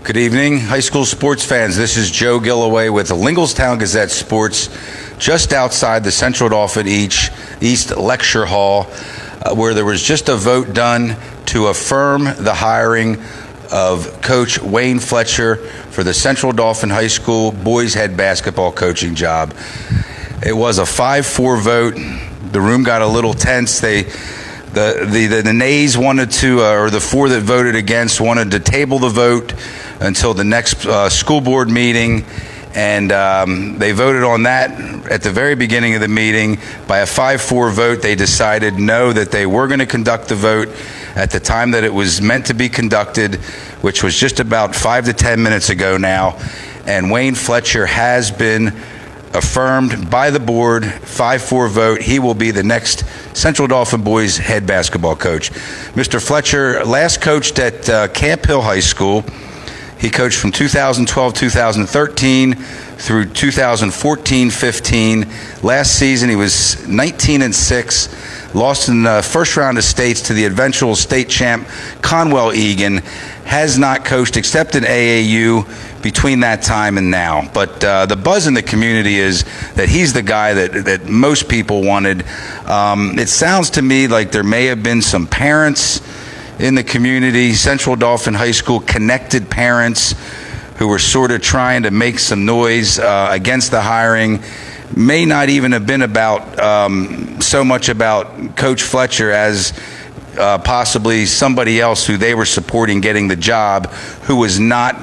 Good evening, high school sports fans. This is Joe Gilloway with the Linglestown Gazette Sports, just outside the Central Dauphin East Lecture Hall, where there was just a vote done to affirm the hiring of Coach Wayne Fletcher for the Central Dauphin High School boys head basketball coaching job. It was a 5-4 vote. The room got a little tense. The nays wanted to, or the four that voted against wanted to table the vote until the next school board meeting, and they voted on that at the very beginning of the meeting. By a 5-4 vote, they decided no, that they were going to conduct the vote at the time that it was meant to be conducted, which was just about 5 to 10 minutes ago now, and Wayne Fletcher has been affirmed by the board. 5-4 vote. He will be the next Central Dauphin boys head basketball coach. Mr. Fletcher last coached at Camp Hill High School. He coached from 2012-2013 through 2014-15. Last season he was 19-6, lost in the first round of states to the eventual state champ Conwell Egan. Has not coached except in AAU between that time and now. But the buzz in the community is that he's the guy that most people wanted. It sounds to me like there may have been some parents in the community, Central Dauphin High School connected parents, who were sort of trying to make some noise against the hiring. May not even have been about so much about Coach Fletcher as possibly somebody else who they were supporting getting the job, who was not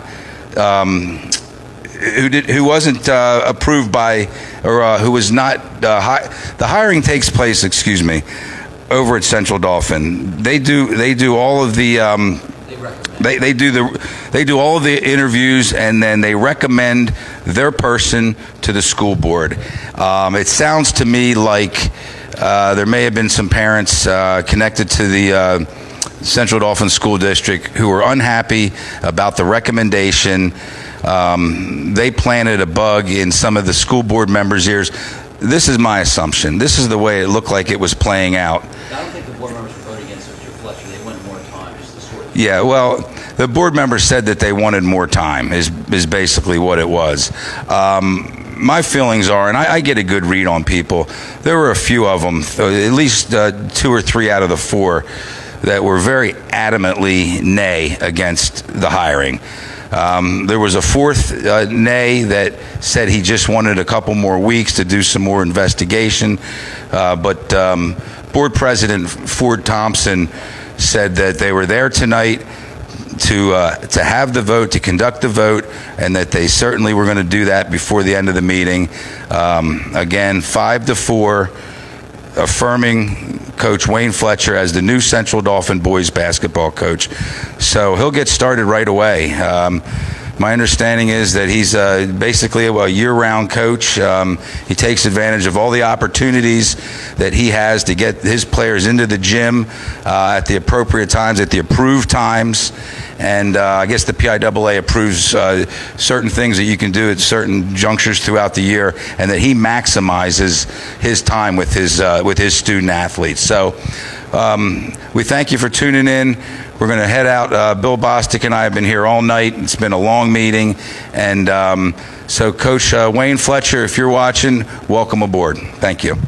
who wasn't approved by, or who was not the hiring takes place, over at Central Dauphin. They do all of the they do all of the interviews, and then they recommend their person to the school board. It sounds to me like there may have been some parents connected to the Central Dauphin School District who were unhappy about the recommendation. They planted a bug in some of the school board members' ears. This is my assumption. This is the way it looked like it was playing out. I don't think the board members were voting against Mr. Fletcher. They wanted more time. Just the sort of Yeah, well, the board members said that they wanted more time, is basically what it was. My feelings are, and I get a good read on people, there were a few of them, at least 2 or 3 out of the 4, that were very adamantly nay against the hiring. There was a 4th nay that said he just wanted a couple more weeks to do some more investigation, but board president Ford Thompson said that they were there tonight to have the vote, to conduct the vote, and that they certainly were going to do that before the end of the meeting. Again, 5-4, affirming Coach Wayne Fletcher as the new Central Dauphin boys basketball coach. So he'll get started right away. My understanding is that he's basically a year-round coach. He takes advantage of all the opportunities that he has to get his players into the gym at the appropriate times, at the approved times. And I guess the PIAA approves certain things that you can do at certain junctures throughout the year, and that he maximizes his time with his student athletes. So we thank you for tuning in. We're going to head out. Bill Bostic and I have been here all night. It's been a long meeting. And so Coach Wayne Fletcher, if you're watching, welcome aboard. Thank you.